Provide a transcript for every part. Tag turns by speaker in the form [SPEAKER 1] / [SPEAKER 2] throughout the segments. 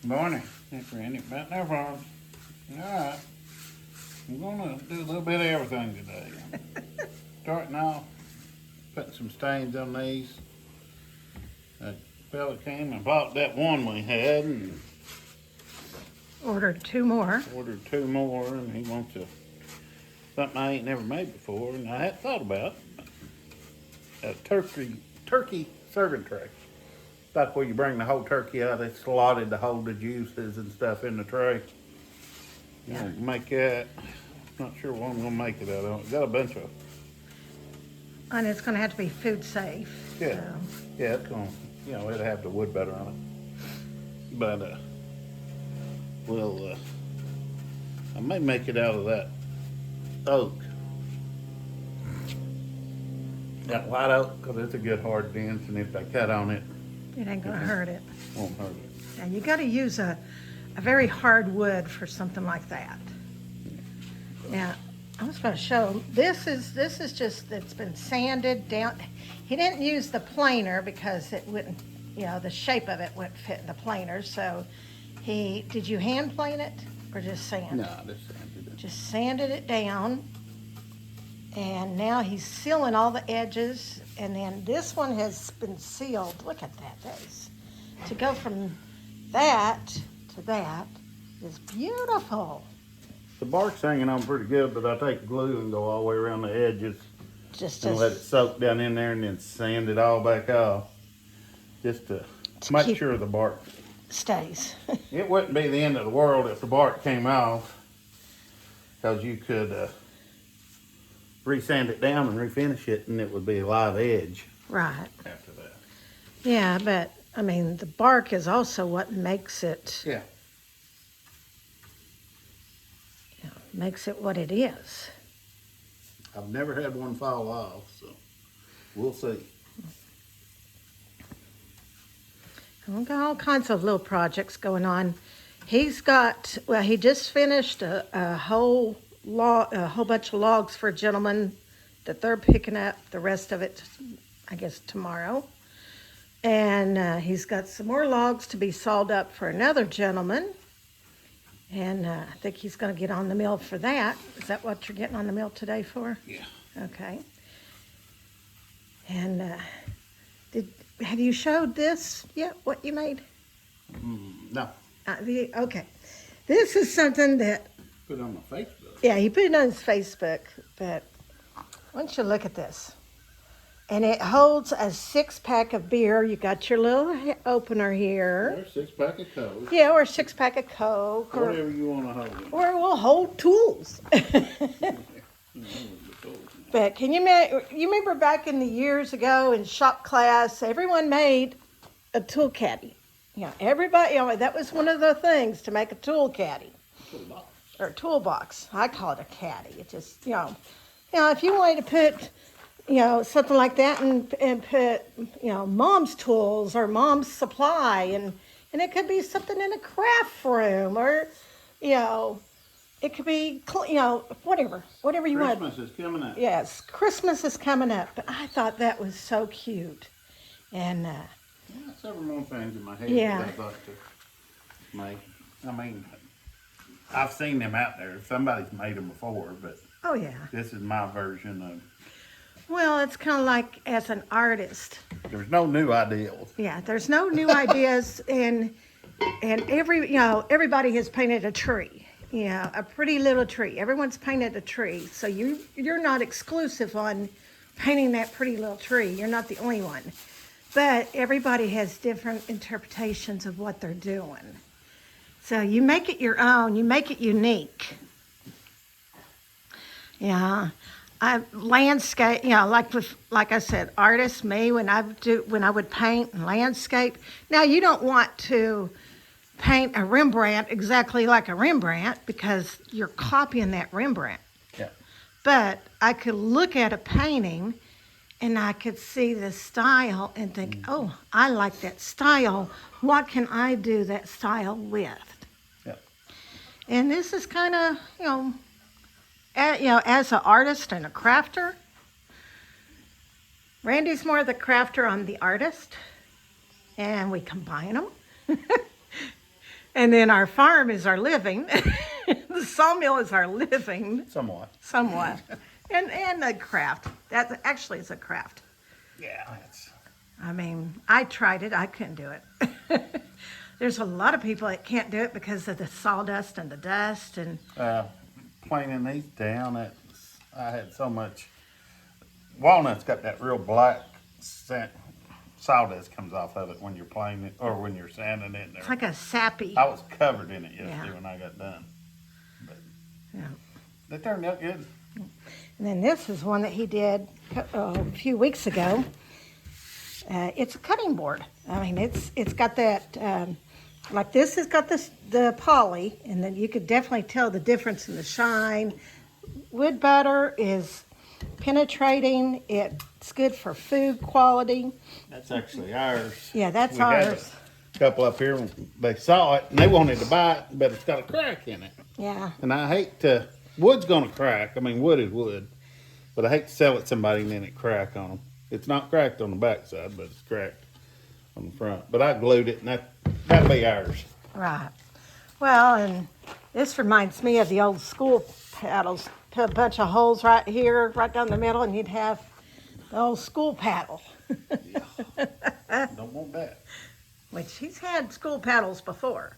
[SPEAKER 1] Morning. That's Randy. About no problem. Alright. I'm gonna do a little bit of everything today. Starting off, putting some stains on these. A fella came and bought that one we had and
[SPEAKER 2] Ordered 2 more.
[SPEAKER 1] ordered 2 more, and he wants something I ain't never made before, and I hadn't thought about a turkey serving tray. Like where you bring the whole turkey out, it's slotted to hold the juices and stuff in the tray.
[SPEAKER 2] Yeah.
[SPEAKER 1] Make that. Not sure what I'm gonna make it out of. Got a bunch of.
[SPEAKER 2] And it's going to have to be food safe.
[SPEAKER 1] Yeah.
[SPEAKER 2] So.
[SPEAKER 1] Yeah, it's gonna. It'll have the wood butter on it. But I may make it out of that oak. That white oak, because it's a good hard dent, and if they cut on it,
[SPEAKER 2] It ain't going to hurt it.
[SPEAKER 1] won't hurt it.
[SPEAKER 2] Now, you got to use a very hard wood for something like that. Now, I was going to show, this is just, it's been sanded down. He didn't use the planer because it wouldn't, the shape of it wouldn't fit in the planer. So did you hand plane it or just sand?
[SPEAKER 1] No, just sanded it.
[SPEAKER 2] Just sanded it down. And now he's sealing all the edges. And then this one has been sealed. Look at that. To go from that to that is beautiful.
[SPEAKER 1] The bark's hanging on pretty good, but I take glue and go all the way around the edges and let it soak down in there and then sand it all back off. Just to make sure the bark
[SPEAKER 2] stays.
[SPEAKER 1] It wouldn't be the end of the world if the bark came off, because you could re-sand it down and refinish it, and it would be a live edge.
[SPEAKER 2] Right.
[SPEAKER 1] After that.
[SPEAKER 2] Yeah, but I mean, the bark is also what makes it.
[SPEAKER 1] Yeah.
[SPEAKER 2] Makes it what it is.
[SPEAKER 1] I've never had one fall off, so we'll see.
[SPEAKER 2] We've got all kinds of little projects going on. He just finished a whole bunch of logs for a gentleman that they're picking up the rest of it, I guess, tomorrow. And he's got some more logs to be sawed up for another gentleman. And I think he's going to get on the mill for that. Is that what you're getting on the mill today for?
[SPEAKER 1] Yeah.
[SPEAKER 2] Okay. And have you showed this yet, what you made?
[SPEAKER 1] No.
[SPEAKER 2] Okay. This is something that...
[SPEAKER 1] Put it on my Facebook.
[SPEAKER 2] Yeah, he put it on his Facebook, but why don't you look at this? And it holds a 6-pack of beer. You got your little opener here.
[SPEAKER 1] Or a 6-pack of Coke.
[SPEAKER 2] Yeah, or a 6-pack of Coke.
[SPEAKER 1] Whatever you want to hold.
[SPEAKER 2] Or we'll hold tools. But can you remember back in the years ago in shop class, everyone made a tool caddy. Everybody, that was one of the things, to make a tool caddy.
[SPEAKER 1] Toolbox.
[SPEAKER 2] Or toolbox. I call it a caddy. It just, if you wanted to put, something like that and put, mom's tools or mom's supply, and it could be something in a craft room, or, it could be, whatever you want.
[SPEAKER 1] Christmas is coming up.
[SPEAKER 2] Yes, Christmas is coming up. But I thought that was so cute. And,
[SPEAKER 1] Several more things in my head
[SPEAKER 2] Yeah.
[SPEAKER 1] that I'd like to make. I mean, I've seen them out there. Somebody's made them before, but
[SPEAKER 2] oh yeah.
[SPEAKER 1] this is my version of.
[SPEAKER 2] Well, it's kind of like as an artist.
[SPEAKER 1] There's no new ideals.
[SPEAKER 2] Yeah, there's no new ideas, and everybody has painted a tree. A pretty little tree. Everyone's painted a tree, so you're not exclusive on painting that pretty little tree. You're not the only one, but everybody has different interpretations of what they're doing. So you make it your own. You make it unique. Yeah. I landscape, like I said, artists, me, when I would paint and landscape. Now, you don't want to paint a Rembrandt exactly like a Rembrandt because you're copying that Rembrandt.
[SPEAKER 1] Yeah.
[SPEAKER 2] But I could look at a painting and I could see the style and think, oh, I like that style. What can I do that style with?
[SPEAKER 1] Yeah.
[SPEAKER 2] And this is kind of, as an artist and a crafter, Randy's more the crafter, I'm the artist, and we combine them. And then our farm is our living. The sawmill is our living,
[SPEAKER 1] Somewhat.
[SPEAKER 2] somewhat. And a craft. That's actually it's a craft.
[SPEAKER 1] Yeah, that's.
[SPEAKER 2] I mean, I tried it. I couldn't do it. There's a lot of people that can't do it because of the sawdust and the dust and
[SPEAKER 1] Planing these down, I had so much. Walnut's got that real black scent. Sawdust comes off of it when you're planing it or when you're sanding it.
[SPEAKER 2] it's like a sappy.
[SPEAKER 1] I was covered in it yesterday
[SPEAKER 2] Yeah.
[SPEAKER 1] when I got done. But
[SPEAKER 2] Yeah.
[SPEAKER 1] they turned out good.
[SPEAKER 2] And then this is one that he did a few weeks ago. It's a cutting board. I mean, it's got that like this has got the poly, and then you could definitely tell the difference in the shine. Wood butter is penetrating. It's good for food quality.
[SPEAKER 1] That's actually ours.
[SPEAKER 2] Yeah, that's
[SPEAKER 1] We had
[SPEAKER 2] ours.
[SPEAKER 1] a couple up here, they saw it and they wanted to buy it, but it's got a crack in it.
[SPEAKER 2] Yeah.
[SPEAKER 1] And I hate to, wood's gonna crack. I mean, wood is wood, but I hate to sell it to somebody and then it crack on them. It's not cracked on the backside, but it's cracked on the front. But I glued it, and that'll be ours.
[SPEAKER 2] Right. Well, and this reminds me of the old school paddles. Put a bunch of holes right here, right down the middle, and you'd have the old school paddle.
[SPEAKER 1] Don't want that.
[SPEAKER 2] Which he's had school paddles before.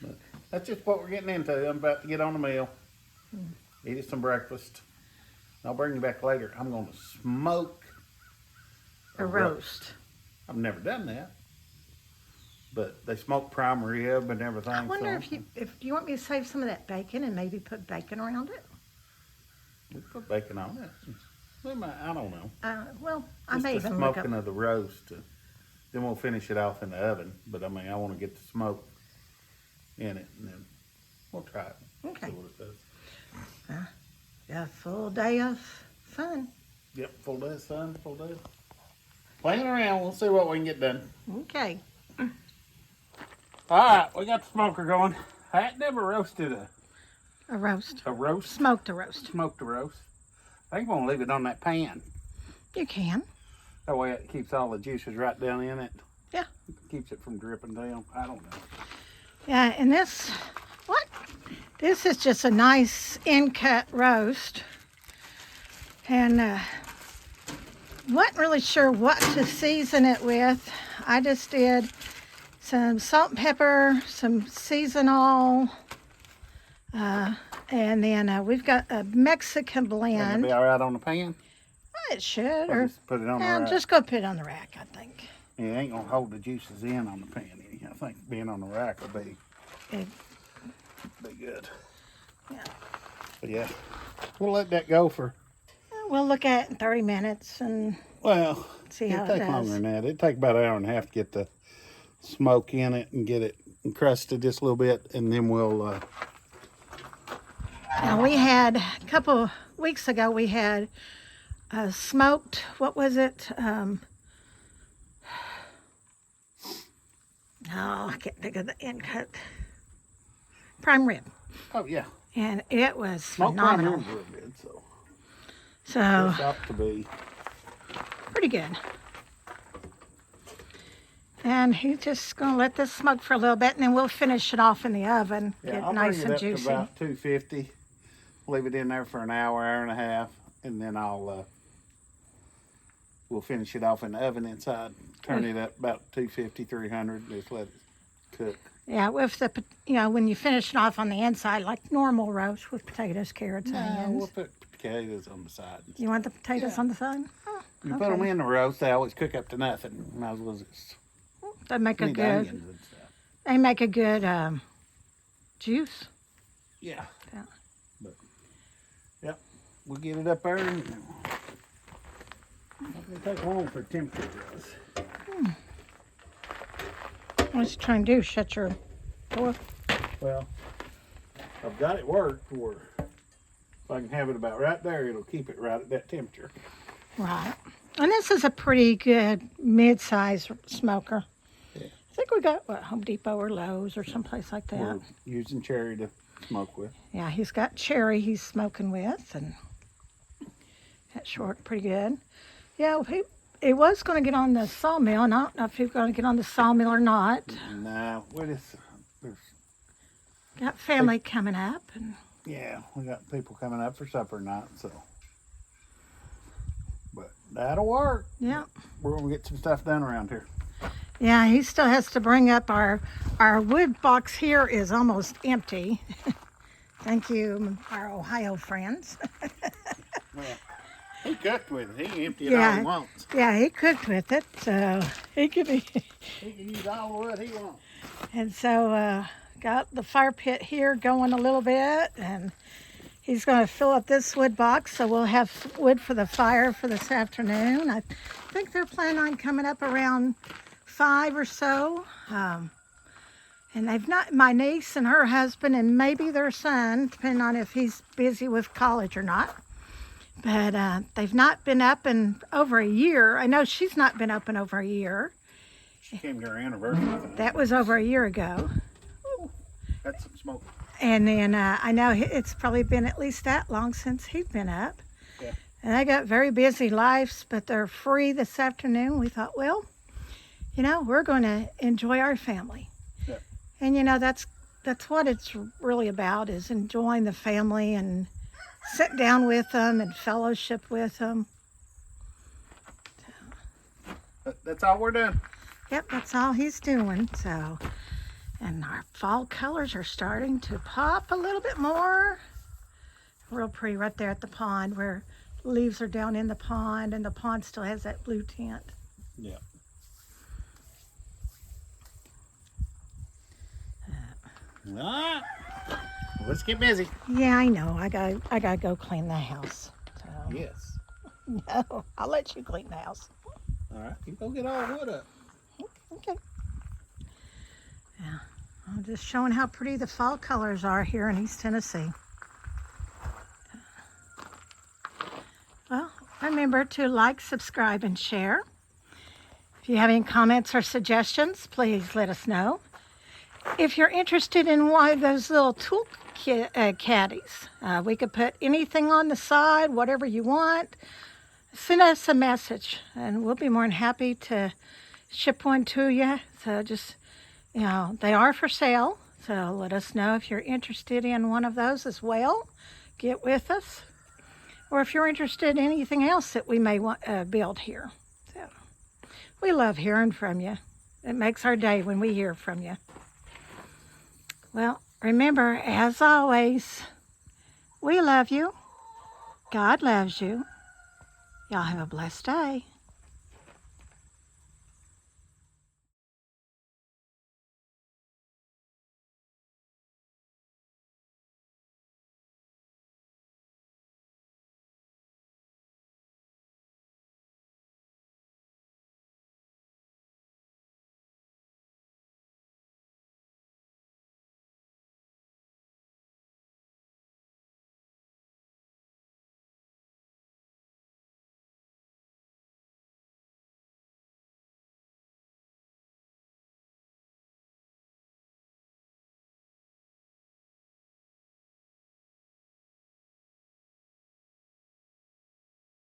[SPEAKER 1] But that's just what we're getting into. I'm about to get on the mill, eat us some breakfast. I'll bring you back later. I'm going to smoke
[SPEAKER 2] A roast.
[SPEAKER 1] I've never done that, but they smoke prime rib and everything.
[SPEAKER 2] I wonder
[SPEAKER 1] so
[SPEAKER 2] if do you want me to save some of that bacon and maybe put bacon around it?
[SPEAKER 1] we put bacon on it. We might, I don't know.
[SPEAKER 2] Well, I
[SPEAKER 1] Just
[SPEAKER 2] may
[SPEAKER 1] the
[SPEAKER 2] even look
[SPEAKER 1] smoking
[SPEAKER 2] up.
[SPEAKER 1] of the roast. Then we'll finish it off in the oven. But I mean, I want to get the smoke in it, and then we'll try it.
[SPEAKER 2] Okay.
[SPEAKER 1] See what it does.
[SPEAKER 2] A full day of fun.
[SPEAKER 1] Yep, full day, son. Full day. Playing around. We'll see what we can get done.
[SPEAKER 2] Okay.
[SPEAKER 1] All right, we got the smoker going. I had never roasted
[SPEAKER 2] A roast.
[SPEAKER 1] a roast.
[SPEAKER 2] Smoked a roast.
[SPEAKER 1] Smoked a roast. I think I'm gonna leave it on that pan.
[SPEAKER 2] You can.
[SPEAKER 1] That way it keeps all the juices right down in it.
[SPEAKER 2] Yeah.
[SPEAKER 1] Keeps it from dripping down. I don't know.
[SPEAKER 2] Yeah, and this, what? This is just a nice in-cut roast. And wasn't really sure what to season it with. I just did some salt and pepper, some seasonal, and then we've got a Mexican
[SPEAKER 1] Think it'll
[SPEAKER 2] blend.
[SPEAKER 1] be all right on the pan.
[SPEAKER 2] It should,
[SPEAKER 1] Or
[SPEAKER 2] or
[SPEAKER 1] just put it on the
[SPEAKER 2] yeah,
[SPEAKER 1] rack.
[SPEAKER 2] just go put it on the rack, I think.
[SPEAKER 1] It ain't gonna hold the juices in on the pan. I think being on the rack will be
[SPEAKER 2] It-
[SPEAKER 1] good.
[SPEAKER 2] Yeah.
[SPEAKER 1] But yeah, we'll let that go for.
[SPEAKER 2] We'll look at it in 30 minutes and
[SPEAKER 1] Well,
[SPEAKER 2] see
[SPEAKER 1] it'd
[SPEAKER 2] how it
[SPEAKER 1] take longer
[SPEAKER 2] does.
[SPEAKER 1] than that. It'd take about an hour and a half to get the smoke in it and get it encrusted just a little bit, and then we'll.
[SPEAKER 2] Now we had a couple weeks ago. We had smoked. What was it? No, I can't think of the end cut. Prime rib,
[SPEAKER 1] Oh yeah,
[SPEAKER 2] and it was
[SPEAKER 1] smoke prime
[SPEAKER 2] phenomenal.
[SPEAKER 1] ribs real good. So
[SPEAKER 2] So
[SPEAKER 1] it's ought to be.
[SPEAKER 2] pretty good. And he's just gonna let this smoke for a little bit, and then we'll finish it off in the oven.
[SPEAKER 1] Yeah,
[SPEAKER 2] Get
[SPEAKER 1] I'll
[SPEAKER 2] nice
[SPEAKER 1] bring it
[SPEAKER 2] and
[SPEAKER 1] up
[SPEAKER 2] juicy.
[SPEAKER 1] to about 250. Leave it in there for an hour, hour and a half, and then we'll finish it off in the oven inside. Turn it up about 250, 300. Just let it cook.
[SPEAKER 2] Yeah, with the when you finish it off on the inside, like normal roast with potatoes, carrots,
[SPEAKER 1] No,
[SPEAKER 2] onions.
[SPEAKER 1] we'll put potatoes on the side.
[SPEAKER 2] You want the potatoes
[SPEAKER 1] Yeah.
[SPEAKER 2] on the side? Oh,
[SPEAKER 1] You put them in the roast, they always cook up to nothing. Might as well just
[SPEAKER 2] They make a
[SPEAKER 1] need
[SPEAKER 2] good.
[SPEAKER 1] onions and stuff.
[SPEAKER 2] They make a good juice.
[SPEAKER 1] Yeah.
[SPEAKER 2] Yeah.
[SPEAKER 1] But, yep, we'll get it up there and it'll take long for temperature rise.
[SPEAKER 2] What you trying to do? Shut your door?
[SPEAKER 1] Well, I've got it worked where if I can have it about right there, it'll keep it right at that temperature.
[SPEAKER 2] Right. And this is a pretty good mid-size smoker.
[SPEAKER 1] Yeah.
[SPEAKER 2] I think we got Home Depot or Lowe's or someplace like that.
[SPEAKER 1] We're using cherry to smoke with.
[SPEAKER 2] Yeah, he's got cherry he's smoking with, and that short pretty good. Yeah, he was going to get on the sawmill, and I don't know if he's going to get on the sawmill or not.
[SPEAKER 1] No, there's
[SPEAKER 2] Got family coming up, and
[SPEAKER 1] yeah, we got people coming up for supper tonight, so. But that'll work.
[SPEAKER 2] yeah.
[SPEAKER 1] We're gonna get some stuff done around here.
[SPEAKER 2] Yeah, he still has to bring up our wood box here is almost empty. Thank you, our Ohio friends.
[SPEAKER 1] Well, he cooked with it. He can empty it all he wants.
[SPEAKER 2] Yeah, he cooked with it, so he could be.
[SPEAKER 1] He can use all the wood he wants.
[SPEAKER 2] And so got the fire pit here going a little bit, and he's going to fill up this wood box, so we'll have wood for the fire for this afternoon. I think they're planning on coming up around 5 or so. And they've not, my niece and her husband and maybe their son, depending on if he's busy with college or not. But they've not been up in over a year. I know she's not been up in over a year.
[SPEAKER 1] She came to her anniversary.
[SPEAKER 2] That was over a year ago.
[SPEAKER 1] Ooh, that's some smoke.
[SPEAKER 2] And then I know it's probably been at least that long since he's been up.
[SPEAKER 1] Yeah.
[SPEAKER 2] And they got very busy lives, but they're free this afternoon. We thought, well, you know, we're going to enjoy our family.
[SPEAKER 1] Yeah.
[SPEAKER 2] And, you know, that's what it's really about, is enjoying the family and sit down with them and fellowship with them.
[SPEAKER 1] That's all we're doing.
[SPEAKER 2] Yep, that's all he's doing. So, and our fall colors are starting to pop a little bit more. Real pretty right there at the pond, where leaves are down in the pond and the pond still has that blue tint.
[SPEAKER 1] Yeah. Ah, let's get busy.
[SPEAKER 2] Yeah, I know. I gotta go clean the house. So.
[SPEAKER 1] Yes.
[SPEAKER 2] No, I'll let you clean the house.
[SPEAKER 1] All right, you go get all the wood up.
[SPEAKER 2] Okay. Yeah, I'm just showing how pretty the fall colors are here in East Tennessee. Well, remember to like, subscribe, and share. If you have any comments or suggestions, please let us know. If you're interested in one of those little tool caddies, we could put anything on the side, whatever you want. Send us a message, and we'll be more than happy to ship one to you. So just, you know, they are for sale. So let us know if you're interested in one of those as well. Get with us. Or if you're interested in anything else that we may want build here. So we love hearing from you. It makes our day when we hear from you. Well, remember, as always, we love you. God loves you. Y'all have a blessed day.